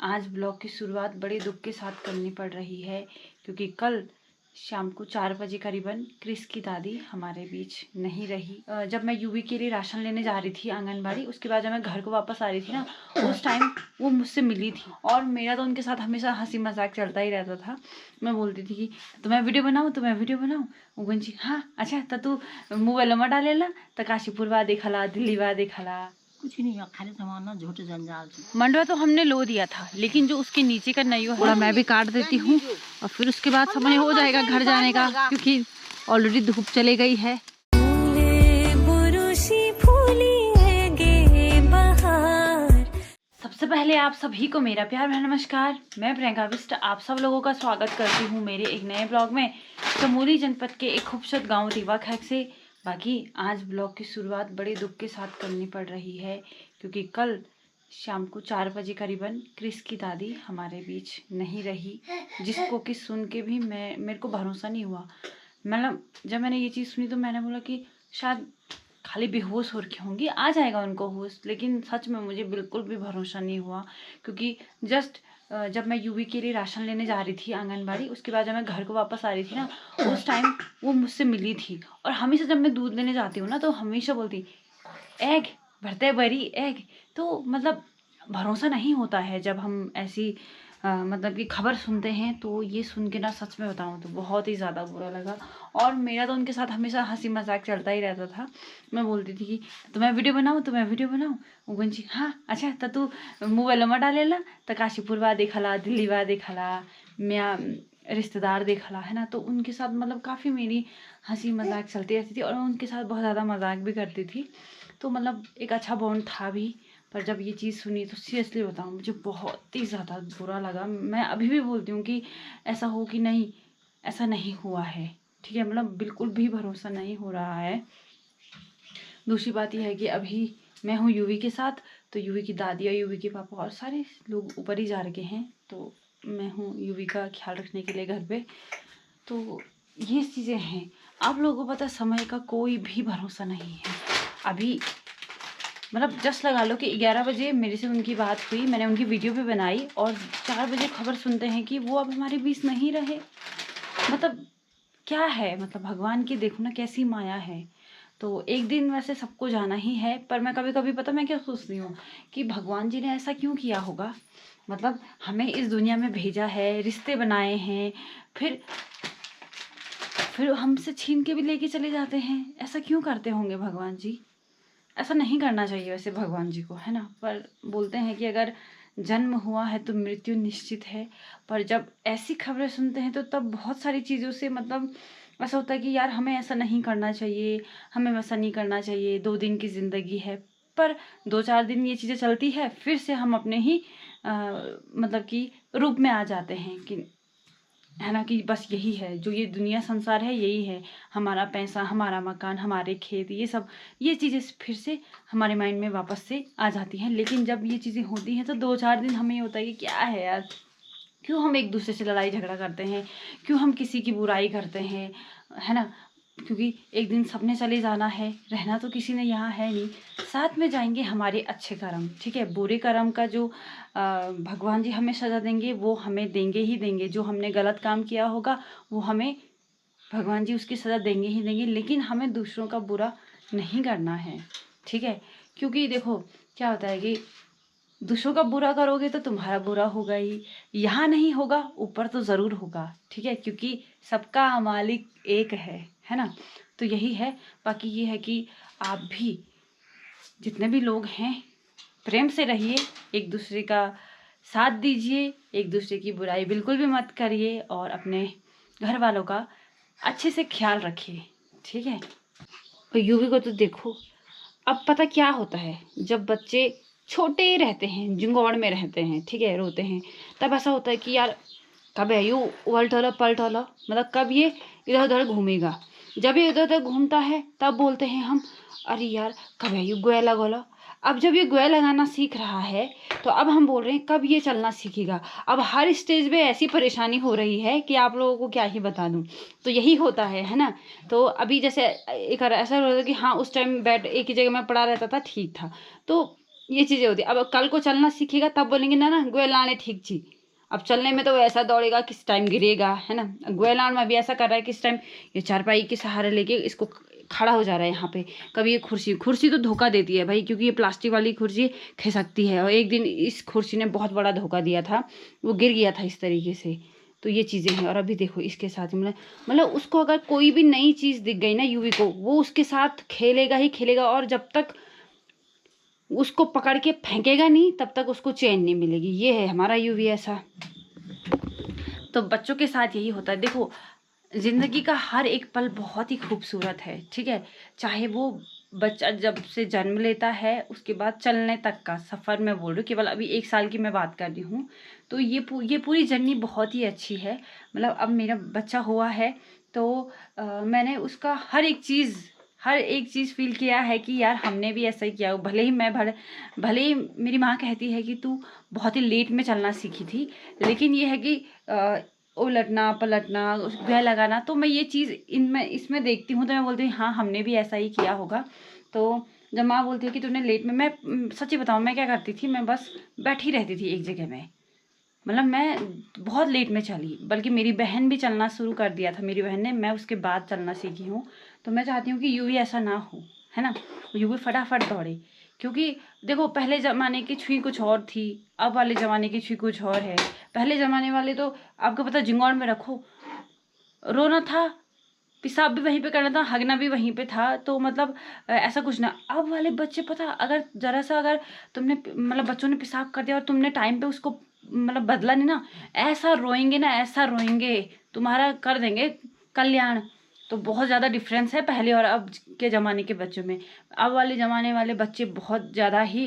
आज ब्लॉग की शुरुआत बड़े दुख के साथ करनी पड़ रही है क्योंकि कल शाम को 4 बजे करीबन क्रिस की दादी हमारे बीच नहीं रही। जब मैं यूवी के लिए राशन लेने जा रही थी आंगनबाड़ी, उसके बाद जब मैं घर को वापस आ रही थी ना, उस टाइम वो मुझसे मिली थी और मेरा तो उनके साथ हमेशा हंसी मजाक चलता ही रहता था। मैं बोलती थी कि तो मैं वीडियो बनाऊँ वो गुंजी हाँ अच्छा तो तू मोबाइल में डालेला तो काशीपुर वा देखला, दिल्ली वा देखला। कुछ नहीं है, खाली जमाना झूठ जंजाल। मंडवा तो हमने लो दिया था, लेकिन जो उसके नीचे का नयो है मैं भी काट देती हूँ और फिर उसके बाद समय हो जाएगा घर जाने का, क्योंकि ऑलरेडी धूप चले गई है। सबसे पहले आप सभी को मेरा प्यार भरा नमस्कार। मैं प्रियंका बिष्ट आप सब लोगों का स्वागत करती हूँ मेरे एक नए ब्लॉग में चमोली जनपद के एक खूबसूरत गाँव रीवा खैक से। बाकी आज ब्लॉग की शुरुआत बड़े दुख के साथ करनी पड़ रही है क्योंकि कल शाम को 4 बजे करीबन क्रिस की दादी हमारे बीच नहीं रही, जिसको कि सुन के भी मेरे को भरोसा नहीं हुआ। मतलब जब मैंने ये चीज़ सुनी तो मैंने बोला कि शायद खाली बेहोश हो रखी होंगी, आ जाएगा उनको होश, लेकिन सच में मुझे बिल्कुल भी भरोसा नहीं हुआ क्योंकि जस्ट जब मैं यूवी के लिए राशन लेने जा रही थी आंगनबाड़ी, उसके बाद जब मैं घर को वापस आ रही थी ना, उस टाइम वो मुझसे मिली थी। और हमेशा जब मैं दूध लेने जाती हूँ ना तो हमेशा बोलती एग भरते बरी एग। तो मतलब भरोसा नहीं होता है जब हम ऐसी मतलब कि खबर सुनते हैं। तो ये सुन के ना सच में बताऊँ तो बहुत ही ज़्यादा बुरा लगा और मेरा तो उनके साथ हमेशा हंसी मजाक चलता ही रहता था। मैं बोलती थी कि तो मैं वीडियो बनाऊँ वो गुंजी हाँ अच्छा तो तू मोबाइल में डालेला तो काशीपुर वा देखला, दिल्ली वा देखला, मैं रिश्तेदार देखला है ना। तो उनके साथ मतलब काफ़ी मेरी हंसी मजाक चलती रहती थी और मैं उनके साथ बहुत ज़्यादा मजाक भी करती थी। तो मतलब एक अच्छा बॉन्ड था भी। पर जब ये चीज़ सुनी तो सीरियसली बताऊँ मुझे बहुत ही ज़्यादा बुरा लगा। मैं अभी भी बोलती हूँ कि ऐसा हो कि नहीं, ऐसा नहीं हुआ है, ठीक है। मतलब बिल्कुल भी भरोसा नहीं हो रहा है। दूसरी बात यह है कि अभी मैं हूँ यूवी के साथ, तो यूवी की दादी और यूवी के पापा और सारे लोग ऊपर ही जा रखे हैं, तो मैं हूँ यूवी का ख्याल रखने के लिए घर पे। तो ये चीज़ें हैं। आप लोगों को पता है समय का कोई भी भरोसा नहीं है। अभी मतलब जस्ट लगा लो कि 11 बजे मेरे से उनकी बात हुई, मैंने उनकी वीडियो भी बनाई और 4 बजे खबर सुनते हैं कि वो अब हमारे बीच नहीं रहे। मतलब क्या है, मतलब भगवान की देखो ना कैसी माया है। तो एक दिन वैसे सबको जाना ही है, पर मैं कभी कभी पता मैं क्या सोचती हूँ कि भगवान जी ने ऐसा क्यों किया होगा। मतलब हमें इस दुनिया में भेजा है, रिश्ते बनाए हैं, फिर हमसे छीन के भी लेके चले जाते हैं। ऐसा क्यों करते होंगे भगवान जी? ऐसा नहीं करना चाहिए वैसे भगवान जी को, है ना। पर बोलते हैं कि अगर जन्म हुआ है तो मृत्यु निश्चित है। पर जब ऐसी खबरें सुनते हैं तो तब बहुत सारी चीज़ों से मतलब ऐसा होता है कि यार हमें ऐसा नहीं करना चाहिए, हमें वैसा नहीं करना चाहिए। 2 दिन की ज़िंदगी है, पर 2-4 दिन ये चीज़ें चलती है, फिर से हम अपने ही मतलब कि रूप में आ जाते हैं कि है ना, कि बस यही है जो ये दुनिया संसार है, यही है हमारा पैसा, हमारा मकान, हमारे खेत, ये सब ये चीज़ें फिर से हमारे माइंड में वापस से आ जाती हैं। लेकिन जब ये चीज़ें होती हैं तो 2-4 दिन हमें ये होता है कि क्या है यार, क्यों हम एक दूसरे से लड़ाई झगड़ा करते हैं, क्यों हम किसी की बुराई करते हैं, है ना। क्योंकि एक दिन सबने चले जाना है, रहना तो किसी ने यहाँ है नहीं। साथ में जाएंगे हमारे अच्छे कर्म, ठीक है। बुरे कर्म का जो भगवान जी हमें सज़ा देंगे वो हमें देंगे ही देंगे। जो हमने गलत काम किया होगा वो हमें भगवान जी उसकी सज़ा देंगे ही देंगे, लेकिन हमें दूसरों का बुरा नहीं करना है, ठीक है। क्योंकि देखो क्या होता है कि दूसरों का बुरा करोगे तो तुम्हारा बुरा होगा ही, यहाँ नहीं होगा ऊपर तो ज़रूर होगा, ठीक है। क्योंकि सबका मालिक एक है ना। तो यही है। बाकी ये है कि आप भी जितने भी लोग हैं प्रेम से रहिए, एक दूसरे का साथ दीजिए, एक दूसरे की बुराई बिल्कुल भी मत करिए और अपने घर वालों का अच्छे से ख्याल रखिए, ठीक है। और यूवी को तो देखो, अब पता क्या होता है, जब बच्चे छोटे रहते हैं, जिंगौड़ में रहते हैं, ठीक है, रोते हैं, तब ऐसा होता है कि यार कब है यू उलटला पलटला, मतलब कब ये इधर उधर घूमेगा। जब ये इधर उधर घूमता है तब बोलते हैं हम अरे यार कब है यू गोया लगोला। अब जब ये गोया लगाना सीख रहा है तो अब हम बोल रहे हैं कब ये चलना सीखेगा। अब हर स्टेज पे ऐसी परेशानी हो रही है कि आप लोगों को क्या ही बता दूं। तो यही होता है ना। तो अभी जैसे एक ऐसा होता है कि हाँ उस टाइम बैठ एक ही जगह में पड़ा रहता था, ठीक था। तो ये चीज़ें होती है। अब कल को चलना सीखेगा तब बोलेंगे ना ना गोयलाने ठीक छी। अब चलने में तो वो ऐसा दौड़ेगा किस टाइम गिरेगा, है ना। गोयलान में भी ऐसा कर रहा है किस टाइम ये चारपाई के सहारे लेके इसको खड़ा हो जा रहा है यहाँ पे। कभी ये कुर्सी तो धोखा देती है भाई, क्योंकि ये प्लास्टिक वाली कुर्सी खिसकती है। और एक दिन इस कुर्सी ने बहुत बड़ा धोखा दिया था, वो गिर गया था इस तरीके से। तो ये चीज़ें हैं। और अभी देखो इसके साथ मतलब उसको अगर कोई भी नई चीज़ दिख गई ना यूवी को, वो उसके साथ खेलेगा ही खेलेगा। और जब तक उसको पकड़ के फेंकेगा नहीं तब तक उसको चैन नहीं मिलेगी। ये है हमारा यूवी ऐसा। तो बच्चों के साथ यही होता है। देखो ज़िंदगी का हर एक पल बहुत ही खूबसूरत है, ठीक है। चाहे वो बच्चा जब से जन्म लेता है उसके बाद चलने तक का सफ़र मैं बोल रही हूँ, केवल अभी 1 साल की मैं बात कर रही हूँ। तो ये पूरी जर्नी बहुत ही अच्छी है। मतलब अब मेरा बच्चा हुआ है तो मैंने उसका हर एक चीज़ फ़ील किया है कि यार हमने भी ऐसा ही किया। भले ही मेरी माँ कहती है कि तू बहुत ही लेट में चलना सीखी थी, लेकिन ये है कि उलटना पलटना भय लगाना, तो मैं ये चीज़ इसमें देखती हूँ तो मैं बोलती हूँ हाँ हमने भी ऐसा ही किया होगा। तो जब माँ बोलती है कि तूने लेट में, मैं सच्ची बताऊँ मैं क्या करती थी, मैं बस बैठी रहती थी एक जगह में। मतलब मैं बहुत लेट में चली, बल्कि मेरी बहन भी चलना शुरू कर दिया था मेरी बहन ने, मैं उसके बाद चलना सीखी हूँ। तो मैं चाहती हूँ कि यूँ भी ऐसा ना हो, है ना। यूँ भी फटाफट दौड़े, क्योंकि देखो पहले ज़माने की छुई कुछ और थी, अब वाले ज़माने की छुई कुछ और है। पहले ज़माने वाले तो आपको पता जिंगौर में रखो, रोना था, पेशाब भी वहीं पे करना था, हगना भी वहीं पे था। तो मतलब ऐसा कुछ ना। अब वाले बच्चे पता, अगर ज़रा सा अगर तुमने मतलब बच्चों ने पेशाब कर दिया और तुमने टाइम पे उसको मतलब बदला नहीं ना, ऐसा रोएंगे ना, ऐसा रोएंगे, तुम्हारा कर देंगे कल्याण। तो बहुत ज़्यादा डिफरेंस है पहले और अब के ज़माने के बच्चों में। अब वाले ज़माने वाले बच्चे बहुत ज़्यादा ही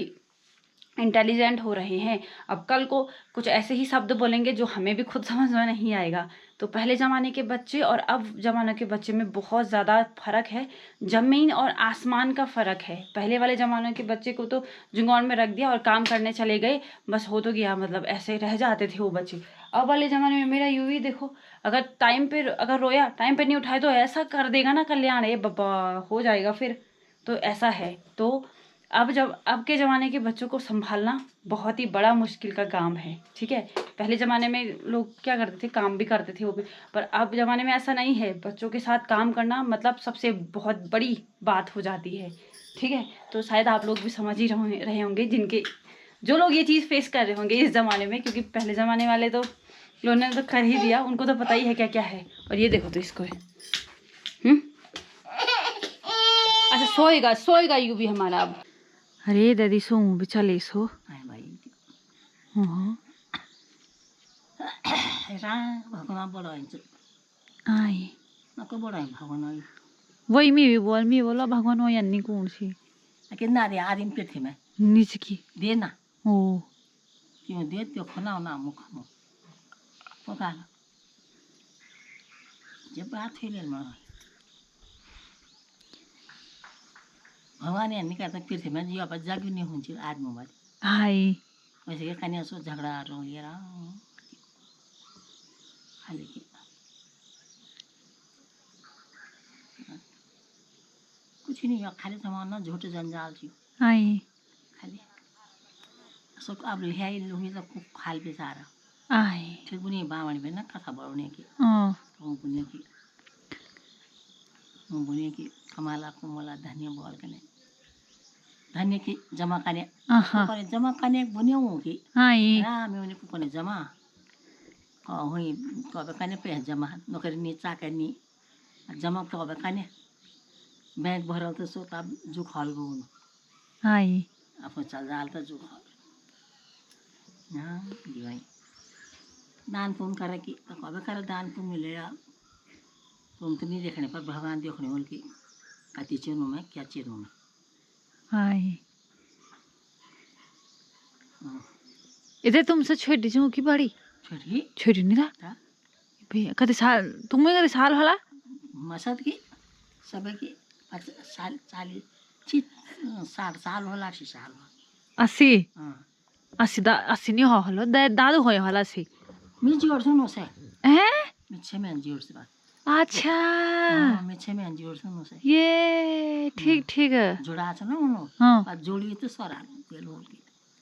इंटेलिजेंट हो रहे हैं। अब कल को कुछ ऐसे ही शब्द बोलेंगे जो हमें भी खुद समझ में नहीं आएगा। तो पहले ज़माने के बच्चे और अब ज़माने के बच्चे में बहुत ज़्यादा फ़र्क है, ज़मीन और आसमान का फ़र्क है। पहले वाले ज़माने के बच्चे को तो जुंगौर में रख दिया और काम करने चले गए, बस हो तो गया, मतलब ऐसे रह जाते थे वो बच्चे। अब वाले ज़माने में मेरा यूँ ही देखो, अगर टाइम पे अगर रोया, टाइम पे नहीं उठाए तो ऐसा कर देगा ना कल्याण, ये बाबा हो जाएगा फिर। तो ऐसा है। तो अब के ज़माने के बच्चों को संभालना बहुत ही बड़ा मुश्किल का काम है, ठीक है। पहले ज़माने में लोग क्या करते थे, काम भी करते थे वो भी, पर अब ज़माने में ऐसा नहीं है। बच्चों के साथ काम करना मतलब सबसे बहुत बड़ी बात हो जाती है, ठीक है। तो शायद आप लोग भी समझ ही रहे होंगे, जो लोग ये चीज़ फेस कर रहे होंगे इस ज़माने में, क्योंकि पहले ज़माने वाले तो लोगों ने तो कर ही दिया, उनको तो पता ही है क्या क्या है। और ये देखो तो इसको है। अच्छा सोएगा यू भी हमारा अब। अरे दादी सो भी चले सो। आए भाई हाँ रा भगवान बड़ा है आए नको बड़ा है भगवान वही मी बोला भगवान वो अन्नी कौन सी कि ना रे आदिम पे थे मैं नीचे की दे ना ओ क्यों दे तो खाना ना मुख मुख पका जब बात हुई ले मां भगवान ने नहीं कहता फिर थे मैं जी अब जाग नहीं हुई आज मोबाइल हाय वैसे के कन्या सो झगड़ा रो ये रहा खाली की कुछ नहीं खाली जमाना झूठे जंजाल थी आए खाली सब अब लिहाई लोही तक खाल पे सारा आए ठीक बुनी बावणी में ना कथा बढ़ने की ओ बुने की कमाला कुमला धन्य बोल के धन्य की जमा करने आहा कुपने जमा करने बुने हूँ की आए राम उन्हें कुपने जमा हुई कब करने पे जमा नौकरी नी चाकरी जमा कब करने बैंक भरल तो सो तब जो खाल गो आए आपको चल जाल तो जो खाल हाँ भाई दान पुण्य करे की तो कब करे दान पुण्य मिलेगा तुम तो नहीं देखने पर भगवान देखने वाले की कति चीज़ों में क्या चीज़ों में आए इधर तुमसे छोटी सी की बड़ी छोटी नहीं था भैया कति साल तुम्हें कति साल होला मसद की सब की साल 60 साल होला 80 साल 80 हाँ 80 नहीं होला दादू हो होला 80 मैं जोड़ सुनो से हैं मिच्छे में जोड़ से बात अच्छा मेछे में जोड़ सुनो से ये ठीक ठीक है जोड़ा छ न उनो हाँ और जोड़ी तो सरा तेल होल की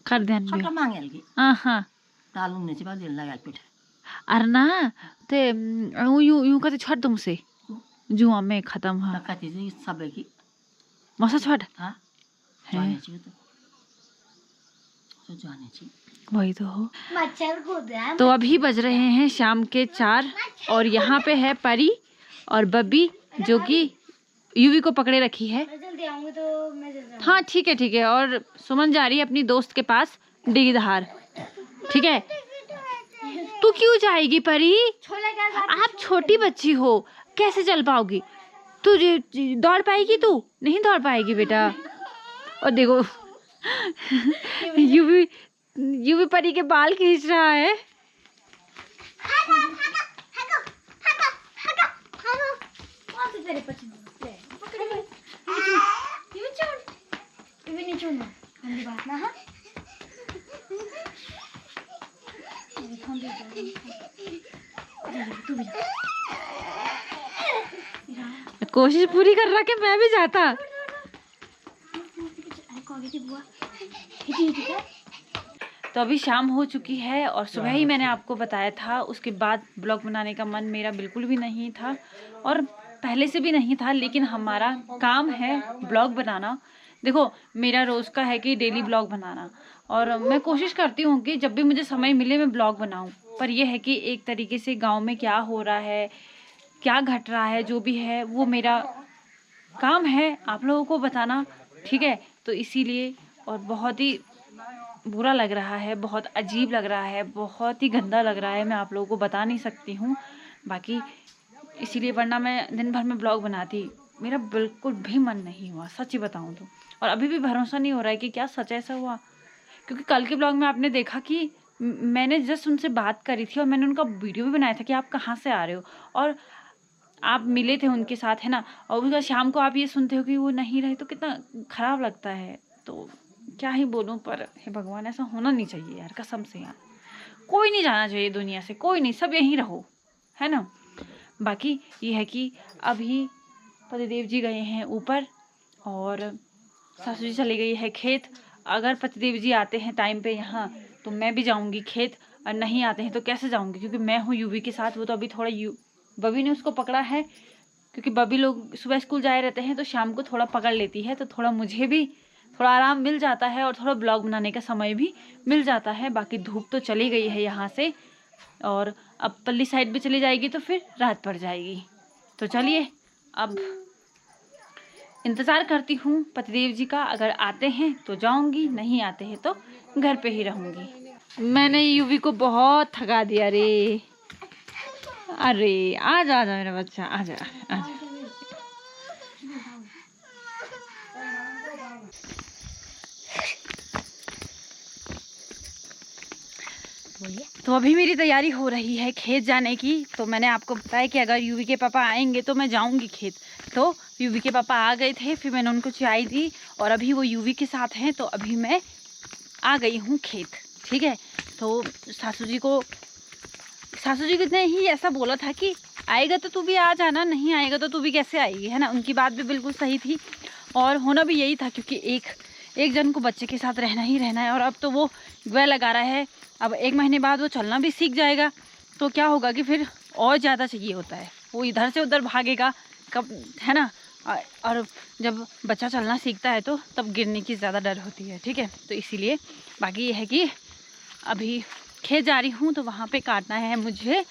कर ध्यान भी छोटा मांगेल की हाँ दाल उन्ने से बाद लगा पिठ अरे ना ते यूं यूं कहते छोड़ तुम से जुआ में खत्म हाँ नकाती जी सबे की मसा छोड़ हां है जाने छी तो जाने छी वही तो हो मच्छर कूद रहा है। तो अभी बज रहे हैं शाम के 4 और यहाँ पे है परी और बब्बी जो कि यूवी को पकड़े रखी है। मैं जल्दी आऊंगी तो मैं जल्दी आऊंगी। हाँ ठीक है और सुमन जा रही है अपनी दोस्त के पास डिगधार। ठीक है तू क्यों जाएगी परी? छोले के साथ आप छोटी बच्ची हो कैसे चल पाओगी? तू दौड़ पाएगी? तू नहीं दौड़ पाएगी बेटा। और देखो यूवी परी के बाल खींच रहा है। कौन से तेरे पसंद है? पकड़ ले। ये छोड़। ये भी नहीं छोड़ना। गंदी बात ना हाँ। ये कौन दे रहा है? तू भी जा। कोशिश पूरी कर रहा कि मैं भी जाता। अरे कौन थी बुआ? हिची क्या? तो अभी शाम हो चुकी है और सुबह ही मैंने आपको बताया था। उसके बाद ब्लॉग बनाने का मन मेरा बिल्कुल भी नहीं था और पहले से भी नहीं था, लेकिन हमारा काम है ब्लॉग बनाना। देखो मेरा रोज़ का है कि डेली ब्लॉग बनाना और मैं कोशिश करती हूँ कि जब भी मुझे समय मिले मैं ब्लॉग बनाऊँ। पर यह है कि एक तरीके से गांव में क्या हो रहा है, क्या घट रहा है, जो भी है वो मेरा काम है आप लोगों को बताना। ठीक है तो इसीलिए और बहुत ही बुरा लग रहा है, बहुत अजीब लग रहा है, बहुत ही गंदा लग रहा है, मैं आप लोगों को बता नहीं सकती हूँ। बाकी इसीलिए वरना मैं दिन भर में ब्लॉग बनाती, मेरा बिल्कुल भी मन नहीं हुआ सच्ची बताऊँ तो। और अभी भी भरोसा नहीं हो रहा है कि क्या सच ऐसा हुआ, क्योंकि कल के ब्लॉग में आपने देखा कि मैंने जस्ट उनसे बात करी थी और मैंने उनका वीडियो भी बनाया था कि आप कहाँ से आ रहे हो और आप मिले थे उनके साथ, है ना। और उसका शाम को आप ये सुनते हो कि वो नहीं रहे तो कितना ख़राब लगता है। तो क्या ही बोलूं, पर हे भगवान ऐसा होना नहीं चाहिए यार, कसम से यार। कोई नहीं जाना चाहिए दुनिया से, कोई नहीं, सब यहीं रहो, है ना। बाकी ये है कि अभी पतिदेव जी गए हैं ऊपर और सासू जी चली गई है खेत। अगर पतिदेव जी आते हैं टाइम पे यहाँ तो मैं भी जाऊँगी खेत, और नहीं आते हैं तो कैसे जाऊँगी, क्योंकि मैं हूँ यूवी के साथ। वो तो अभी थोड़ा बबी ने उसको पकड़ा है, क्योंकि बबी लोग सुबह स्कूल जाए रहते हैं तो शाम को थोड़ा पकड़ लेती है, तो थोड़ा मुझे भी थोड़ा आराम मिल जाता है और थोड़ा ब्लॉग बनाने का समय भी मिल जाता है। बाकी धूप तो चली गई है यहाँ से और अब पल्ली साइड भी चली जाएगी तो फिर रात पड़ जाएगी। तो चलिए अब इंतज़ार करती हूँ पतिदेव जी का। अगर आते हैं तो जाऊँगी, नहीं आते हैं तो घर पे ही रहूँगी। मैंने यूवी को बहुत थका दिया रे। अरे आजा आजा मेरा बच्चा, आजा आजा। तो अभी मेरी तैयारी हो रही है खेत जाने की। तो मैंने आपको बताया कि अगर यूवी के पापा आएंगे तो मैं जाऊंगी खेत। तो यूवी के पापा आ गए थे, फिर मैंने उनको चाय दी और अभी वो यूवी के साथ हैं, तो अभी मैं आ गई हूँ खेत। ठीक है तो सासू जी ने ही ऐसा बोला था कि आएगा तो तू भी आ जाना, नहीं आएगा तो तू भी कैसे आएगी, है ना। उनकी बात भी बिल्कुल सही थी और होना भी यही था, क्योंकि एक जन को बच्चे के साथ रहना ही रहना है। और अब तो वो वह लगा रहा है, अब 1 महीने बाद वो चलना भी सीख जाएगा, तो क्या होगा कि फिर और ज़्यादा चाहिए होता है, वो इधर से उधर भागेगा कब, है ना। और जब बच्चा चलना सीखता है तो तब गिरने की ज़्यादा डर होती है। ठीक है तो इसीलिए बाकी ये है कि अभी खेत जा रही हूँ, तो वहाँ पे काटना है मुझे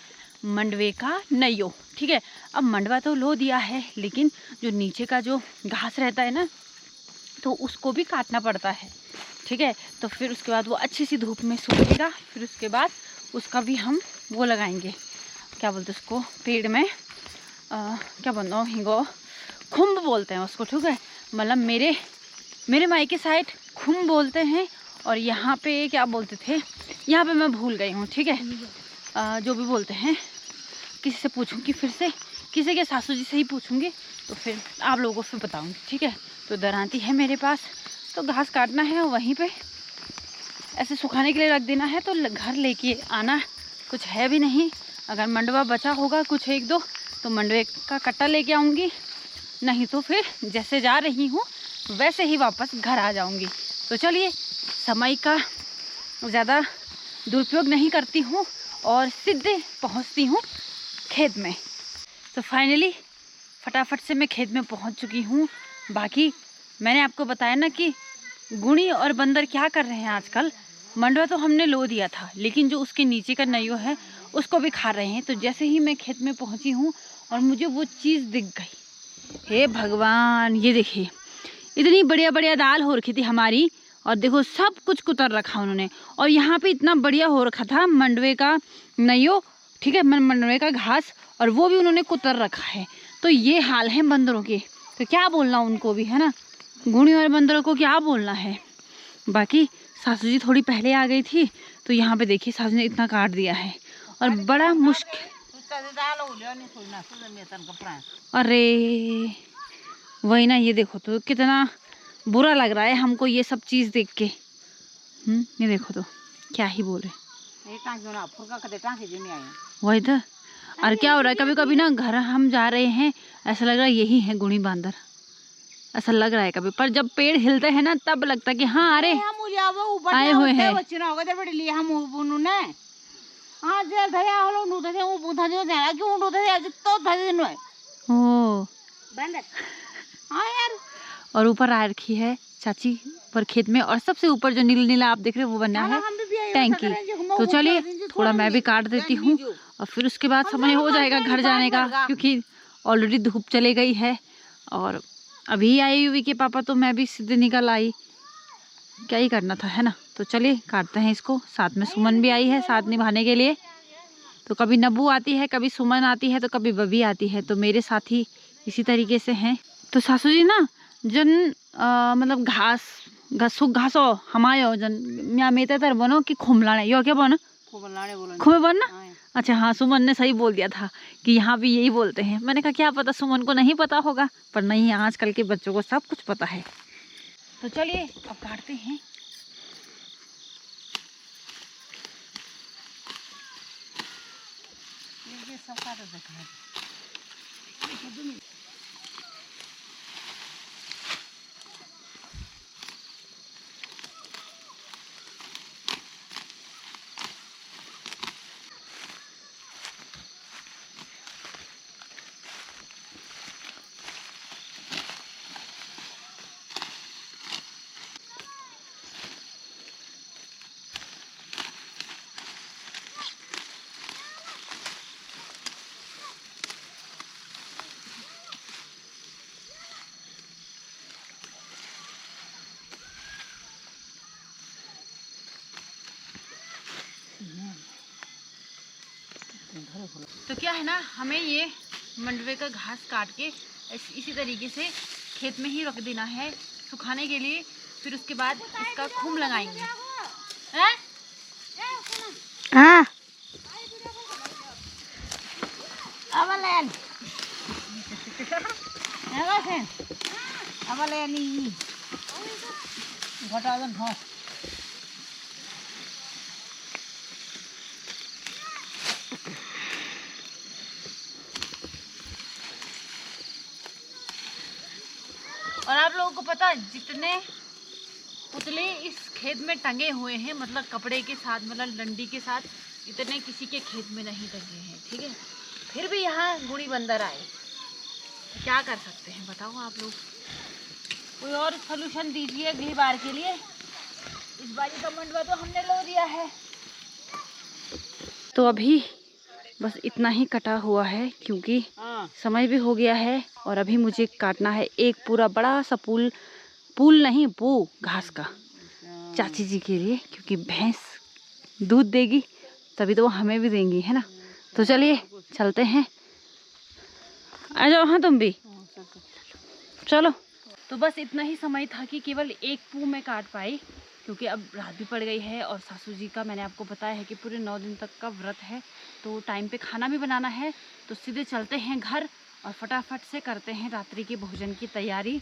मंडवे का नैयो। ठीक है अब मंडवा तो लो दिया है, लेकिन जो नीचे का जो घास रहता है ना, तो उसको भी काटना पड़ता है। ठीक है तो फिर उसके बाद वो अच्छी सी धूप में सूखेगा, फिर उसके बाद उसका भी हम वो लगाएंगे, क्या बोलते हैं उसको, पेड़ में क्या बोलना हिंगो, खुम्ब बोलते हैं उसको। ठीक है मतलब मेरे मायके साइड खुम्ब बोलते हैं, और यहाँ पे क्या बोलते थे, यहाँ पे मैं भूल गई हूँ। ठीक है जो भी बोलते हैं, किसी से पूछूंगी, फिर से किसी के सासू जी से ही पूछूंगी, तो फिर आप लोगों को फिर बताऊंगी। ठीक है तो दरांती है मेरे पास, तो घास काटना है और वहीं पे ऐसे सुखाने के लिए रख देना है। तो घर लेके आना कुछ है भी नहीं, अगर मंडवा बचा होगा कुछ 1-2 तो मंडवे का कट्टा लेके आऊँगी, नहीं तो फिर जैसे जा रही हूँ वैसे ही वापस घर आ जाऊँगी। तो चलिए, समय का ज़्यादा दुरुपयोग नहीं करती हूँ और सीधे पहुँचती हूँ खेत में। तो फाइनली फटाफट से मैं खेत में पहुँच चुकी हूँ। बाकी मैंने आपको बताया ना कि गुणी और बंदर क्या कर रहे हैं आजकल। मंडवा तो हमने लो दिया था, लेकिन जो उसके नीचे का नयो है उसको भी खा रहे हैं। तो जैसे ही मैं खेत में पहुंची हूं और मुझे वो चीज़ दिख गई, हे भगवान, ये देखिए इतनी बढ़िया बढ़िया दाल हो रखी थी हमारी, और देखो सब कुछ कुतर रखा उन्होंने। और यहाँ पे इतना बढ़िया हो रखा था मंडवे का नयो, ठीक है, मंडवे का घास, और वो भी उन्होंने कुतर रखा है। तो ये हाल है बंदरों के, तो क्या बोलना उनको भी, है ना। गुणी और बंदरों को क्या बोलना है। बाकी सासू जी थोड़ी पहले आ गई थी, तो यहाँ पे देखिए सासू ने इतना काट दिया है और बड़ा मुश्किल। अरे वही ना, ये देखो तो कितना बुरा लग रहा है हमको ये सब चीज़ देख के। ये देखो तो क्या ही बोले। वही तो, और क्या हो रहा है, कभी कभी ना घर हम जा रहे हैं ऐसा लग रहा है यही है गुणी बांदर, ऐसा लग रहा है कभी। पर जब पेड़ हिलते हैं ना तब लगता है कि हाँ अरे आए हुए हैं। ओ और ऊपर आ रखी है चाची पर खेत में, और सबसे ऊपर जो नीला नीला आप देख रहे हो वो बना है टैंकी। तो चलिए थोड़ा मैं भी काट देती हूँ और फिर उसके बाद समय हो जाएगा घर जाने का, क्योंकि ऑलरेडी धूप चले गई है। और अभी आई युवी के पापा, तो मैं भी सीधे निकल आई, क्या ही करना था, है ना। तो चलिए काटते हैं इसको। साथ में सुमन भी आई है साथ निभाने के लिए। तो कभी नब्बू आती है, कभी सुमन आती है, तो कभी बबी आती है, तो मेरे साथ ही इसी तरीके से हैं। तो सासू जी ना जन मतलब घास घासो हमायो जन या मेते तर बनो कि खुमलाने, यो क्या बनो, खुमे बन ना। अच्छा हाँ, सुमन ने सही बोल दिया था कि यहाँ भी यही बोलते हैं। मैंने कहा क्या पता सुमन को नहीं पता होगा, पर नहीं, आजकल के बच्चों को सब कुछ पता है। तो चलिए अब काटते हैं। तो क्या है ना, हमें ये मंडवे का घास काट के इसी तरीके से खेत में ही रख देना है सुखाने के लिए। फिर उसके बाद इसका खूम लगाएंगे। हैं? हाँ और आप लोगों को पता, जितने पुतले इस खेत में टंगे हुए हैं, मतलब कपड़े के साथ, मतलब डंडी के साथ, इतने किसी के खेत में नहीं टंगे हैं, ठीक है। फिर भी यहाँ गुणी बंदर आए, क्या कर सकते हैं बताओ आप लोग। कोई और सोल्यूशन दीजिए अगली बार के लिए। इस बार का मंडवा तो हमने लो दिया है। तो अभी बस इतना ही कटा हुआ है, क्योंकि समय भी हो गया है। और अभी मुझे काटना है एक पूरा बड़ा सा पूल नहीं, वो घास का, चाची जी के लिए, क्योंकि भैंस दूध देगी तभी तो वो हमें भी देंगी, है ना। तो चलिए चलते हैं, आ जाओ। हाँ तुम भी चलो। तो बस इतना ही समय था कि केवल एक पू में काट पाई, क्योंकि अब रात भी पड़ गई है और सासू जी का मैंने आपको बताया है कि पूरे 9 दिन तक का व्रत है, तो टाइम पे खाना भी बनाना है। तो सीधे चलते हैं घर और फटाफट से करते हैं रात्रि के भोजन की तैयारी।